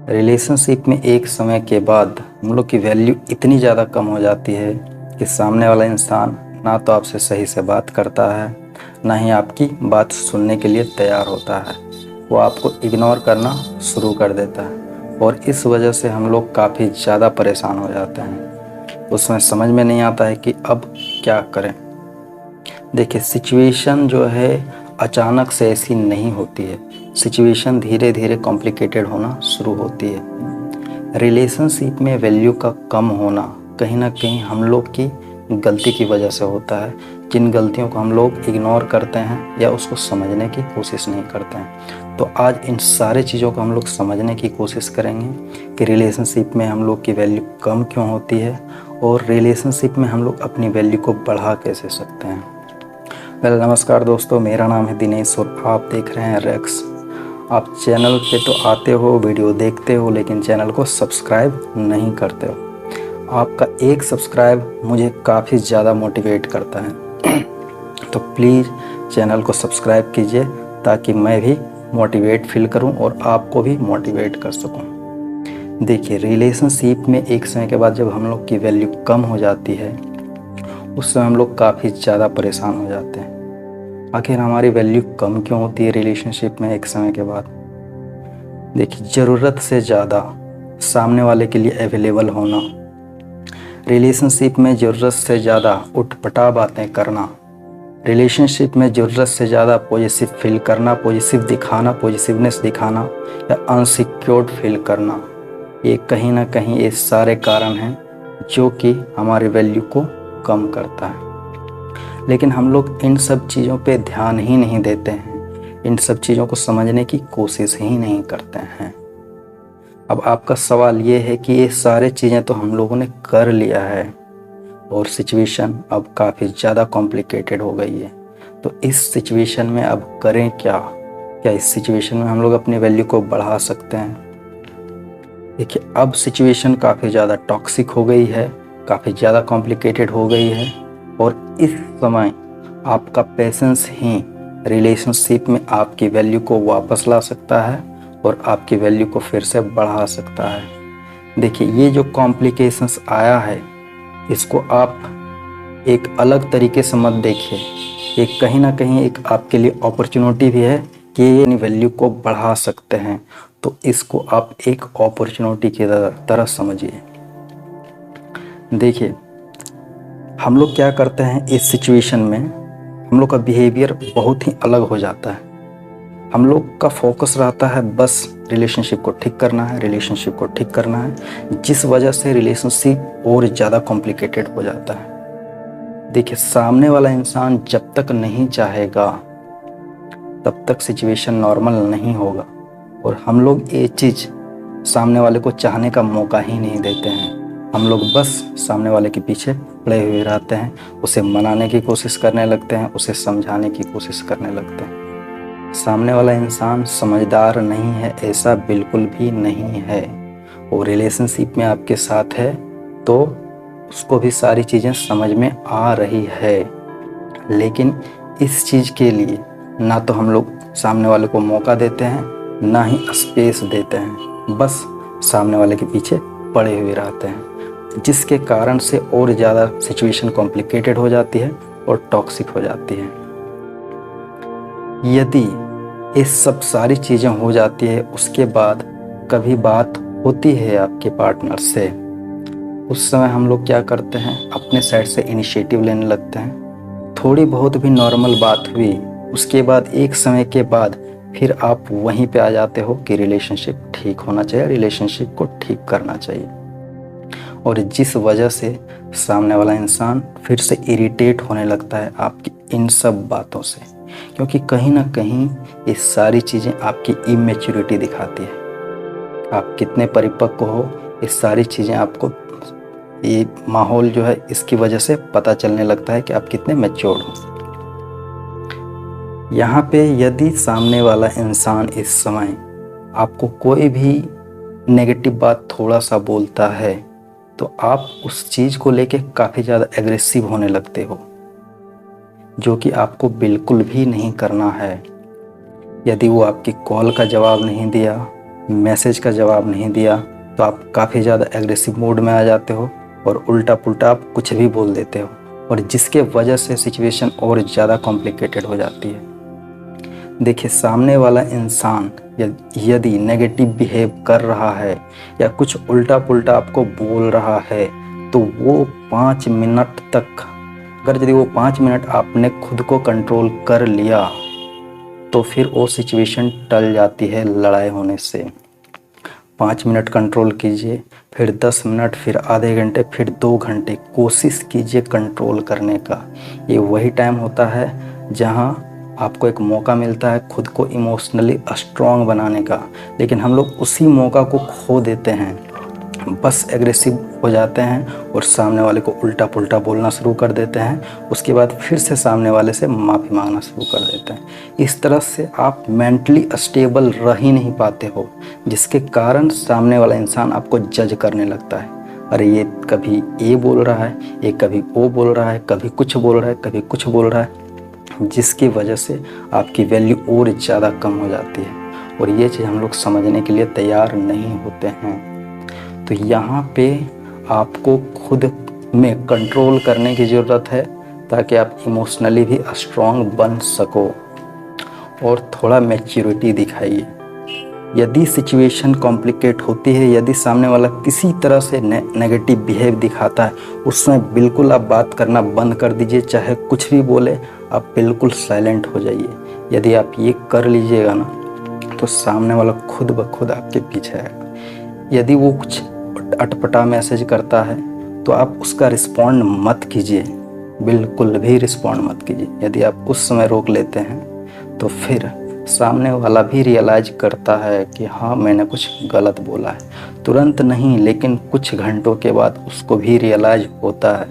Relationship में एक समय के बाद हम लोग की वैल्यू इतनी ज़्यादा कम हो जाती है कि सामने वाला इंसान ना तो आपसे सही से बात करता है, ना ही आपकी बात सुनने के लिए तैयार होता है। वो आपको इग्नोर करना शुरू कर देता है और इस वजह से हम लोग काफ़ी ज़्यादा परेशान हो जाते हैं। उसमें समझ में नहीं आता है कि अब क्या करें। देखिए, सिचुएशन जो है अचानक से ऐसी नहीं होती है। सिचुएशन धीरे धीरे कॉम्प्लिकेटेड होना शुरू होती है। रिलेशनशिप में वैल्यू का कम होना कहीं ना कहीं हम लोग की गलती की वजह से होता है, जिन गलतियों को हम लोग इग्नोर करते हैं या उसको समझने की कोशिश नहीं करते हैं। तो आज इन सारे चीज़ों को हम लोग समझने की कोशिश करेंगे कि रिलेशनशिप में हम लोग की वैल्यू कम क्यों होती है और रिलेशनशिप में हम लोग अपनी वैल्यू को बढ़ा कैसे सकते हैं। नमस्कार दोस्तों, मेरा नाम है दिनेश और आप देख रहे हैं रेक्स। आप चैनल पे तो आते हो, वीडियो देखते हो, लेकिन चैनल को सब्सक्राइब नहीं करते हो। आपका एक सब्सक्राइब मुझे काफ़ी ज़्यादा मोटिवेट करता है। तो प्लीज़ चैनल को सब्सक्राइब कीजिए ताकि मैं भी मोटिवेट फील करूं और आपको भी मोटिवेट कर सकूं। देखिए, रिलेशनशिप में एक समय के बाद जब हम लोग की वैल्यू कम हो जाती है, उस समय हम लोग काफ़ी ज़्यादा परेशान हो जाते हैं। आखिर हमारी वैल्यू कम क्यों होती है रिलेशनशिप में एक समय के बाद? देखिए, ज़रूरत से ज़्यादा सामने वाले के लिए अवेलेबल होना, रिलेशनशिप में ज़रूरत से ज़्यादा उटपटांग बातें करना, रिलेशनशिप में ज़रूरत से ज़्यादा पॉजिटिव फील करना, पॉजिटिव दिखाना, पॉजिटिवनेस दिखाना या अनसिक्योर्ड फील करना, ये कहीं ना कहीं ये सारे कारण हैं जो कि हमारी वैल्यू को कम करता है। लेकिन हम लोग इन सब चीज़ों पे ध्यान ही नहीं देते हैं, इन सब चीज़ों को समझने की कोशिश ही नहीं करते हैं। अब आपका सवाल ये है कि ये सारे चीज़ें तो हम लोगों ने कर लिया है और सिचुएशन अब काफ़ी ज़्यादा कॉम्प्लिकेटेड हो गई है। तो इस सिचुएशन में अब करें क्या? क्या इस सिचुएशन में हम लोग अपनी वैल्यू को बढ़ा सकते हैं? देखिए, अब सिचुएशन काफ़ी ज़्यादा टॉक्सिक हो गई है, काफ़ी ज़्यादा कॉम्प्लिकेटेड हो गई है और इस समय आपका पेशेंस ही रिलेशनशिप में आपकी वैल्यू को वापस ला सकता है और आपकी वैल्यू को फिर से बढ़ा सकता है। देखिए, ये जो कॉम्प्लिकेशंस आया है, इसको आप एक अलग तरीके से मत देखिए। ये कहीं ना कहीं एक आपके लिए अपॉर्चुनिटी भी है कि ये अपनी वैल्यू को बढ़ा सकते हैं। तो इसको आप एक अपॉर्चुनिटी की तरह समझिए। देखिए, हम लोग क्या करते हैं इस सिचुएशन में, हम लोग का बिहेवियर बहुत ही अलग हो जाता है। हम लोग का फोकस रहता है बस रिलेशनशिप को ठीक करना है, रिलेशनशिप को ठीक करना है, जिस वजह से रिलेशनशिप और ज़्यादा कॉम्प्लिकेटेड हो जाता है। देखिए, सामने वाला इंसान जब तक नहीं चाहेगा तब तक सिचुएशन नॉर्मल नहीं होगा और हम लोग ये चीज़ सामने वाले को चाहने का मौका ही नहीं देते हैं। हम लोग बस सामने वाले के पीछे पड़े हुए रहते हैं, उसे मनाने की कोशिश करने लगते हैं, उसे समझाने की कोशिश करने लगते हैं। सामने वाला इंसान समझदार नहीं है, ऐसा बिल्कुल भी नहीं है। वो रिलेशनशिप में आपके साथ है तो उसको भी सारी चीज़ें समझ में आ रही है, लेकिन इस चीज़ के लिए ना तो हम लोग सामने वाले को मौका देते हैं, ना ही स्पेस देते हैं, बस सामने वाले के पीछे पड़े हुए रहते हैं, जिसके कारण से और ज़्यादा सिचुएशन कॉम्प्लिकेटेड हो जाती है और टॉक्सिक हो जाती है। यदि ये सब सारी चीज़ें हो जाती है, उसके बाद कभी बात होती है आपके पार्टनर से, उस समय हम लोग क्या करते हैं, अपने साइड से इनिशिएटिव लेने लगते हैं। थोड़ी बहुत भी नॉर्मल बात हुई, उसके बाद एक समय के बाद फिर आप वहीं पे आ जाते हो कि रिलेशनशिप ठीक होना चाहिए, रिलेशनशिप को ठीक करना चाहिए। और जिस वजह से सामने वाला इंसान फिर से इरिटेट होने लगता है आपकी इन सब बातों से, क्योंकि कहीं ना कहीं ये सारी चीज़ें आपकी इमेच्योरिटी दिखाती है। आप कितने परिपक्व हो, ये सारी चीज़ें आपको, ये माहौल जो है इसकी वजह से पता चलने लगता है कि आप कितने मैच्योर्ड हो। यहाँ पे यदि सामने वाला इंसान इस समय आपको कोई भी नेगेटिव बात थोड़ा सा बोलता है तो आप उस चीज़ को लेके काफ़ी ज़्यादा एग्रेसिव होने लगते हो, जो कि आपको बिल्कुल भी नहीं करना है। यदि वो आपकी कॉल का जवाब नहीं दिया, मैसेज का जवाब नहीं दिया तो आप काफ़ी ज़्यादा एग्रेसिव मोड में आ जाते हो और उल्टा पुल्टा आप कुछ भी बोल देते हो, और जिसके वजह से सिचुएशन और ज़्यादा कॉम्प्लिकेटेड हो जाती है। देखिए, सामने वाला इंसान यदि नेगेटिव बिहेव कर रहा है या कुछ उल्टा पुल्टा आपको बोल रहा है तो वो 5 मिनट तक, अगर यदि वो 5 मिनट आपने खुद को कंट्रोल कर लिया तो फिर वो सिचुएशन टल जाती है लड़ाई होने से। 5 मिनट कंट्रोल कीजिए, फिर 10 मिनट, फिर आधे घंटे, फिर 2 घंटे कोशिश कीजिए कंट्रोल करने का। ये वही टाइम होता है जहां आपको एक मौका मिलता है खुद को इमोशनली स्ट्रॉन्ग बनाने का, लेकिन हम लोग उसी मौका को खो देते हैं, बस एग्रेसिव हो जाते हैं और सामने वाले को उल्टा पुल्टा बोलना शुरू कर देते हैं। उसके बाद फिर से सामने वाले से माफ़ी मांगना शुरू कर देते हैं। इस तरह से आप मेंटली स्टेबल रह ही नहीं पाते हो, जिसके कारण सामने वाला इंसान आपको जज करने लगता है। अरे ये कभी ये बोल रहा है, ये कभी वो बोल रहा है, कभी कुछ बोल रहा है, कभी कुछ बोल रहा है, जिसकी वजह से आपकी वैल्यू और ज़्यादा कम हो जाती है। और ये चीज़ हम लोग समझने के लिए तैयार नहीं होते हैं। तो यहाँ पे आपको खुद में कंट्रोल करने की ज़रूरत है ताकि आप इमोशनली भी स्ट्रॉन्ग बन सको और थोड़ा मैच्योरिटी दिखाइए। यदि सिचुएशन कॉम्प्लिकेट होती है, यदि सामने वाला किसी तरह से नेगेटिव बिहेव दिखाता है, उसमें बिल्कुल आप बात करना बंद कर दीजिए। चाहे कुछ भी बोले, आप बिल्कुल साइलेंट हो जाइए। यदि आप ये कर लीजिएगा ना तो सामने वाला खुद ब खुद आपके पीछे आएगा। यदि वो कुछ अटपटा मैसेज करता है तो आप उसका रिस्पॉन्ड मत कीजिए, बिल्कुल भी रिस्पॉन्ड मत कीजिए। यदि आप उस समय रोक लेते हैं तो फिर सामने वाला भी रियलाइज करता है कि हाँ, मैंने कुछ गलत बोला है। तुरंत नहीं, लेकिन कुछ घंटों के बाद उसको भी रियलाइज होता है।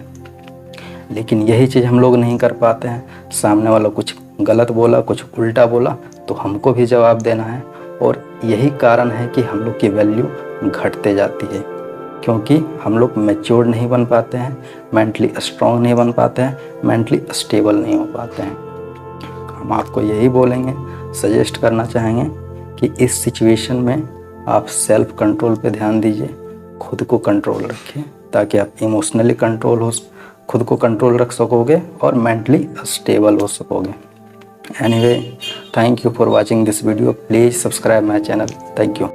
लेकिन यही चीज़ हम लोग नहीं कर पाते हैं। सामने वाला कुछ गलत बोला, कुछ उल्टा बोला तो हमको भी जवाब देना है, और यही कारण है कि हम लोग की वैल्यू घटते जाती है, क्योंकि हम लोग मैच्योर नहीं बन पाते हैं, मेंटली स्ट्रॉन्ग नहीं बन पाते हैं, मेंटली स्टेबल नहीं हो पाते हैं। हम आपको यही बोलेंगे, सजेस्ट करना चाहेंगे कि इस सिचुएशन में आप सेल्फ कंट्रोल पे ध्यान दीजिए, खुद को कंट्रोल रखिए ताकि आप इमोशनली खुद को कंट्रोल रख सकोगे और मेंटली स्टेबल हो सकोगे। Anyway, thank you for watching this video. Please subscribe my channel. Thank you.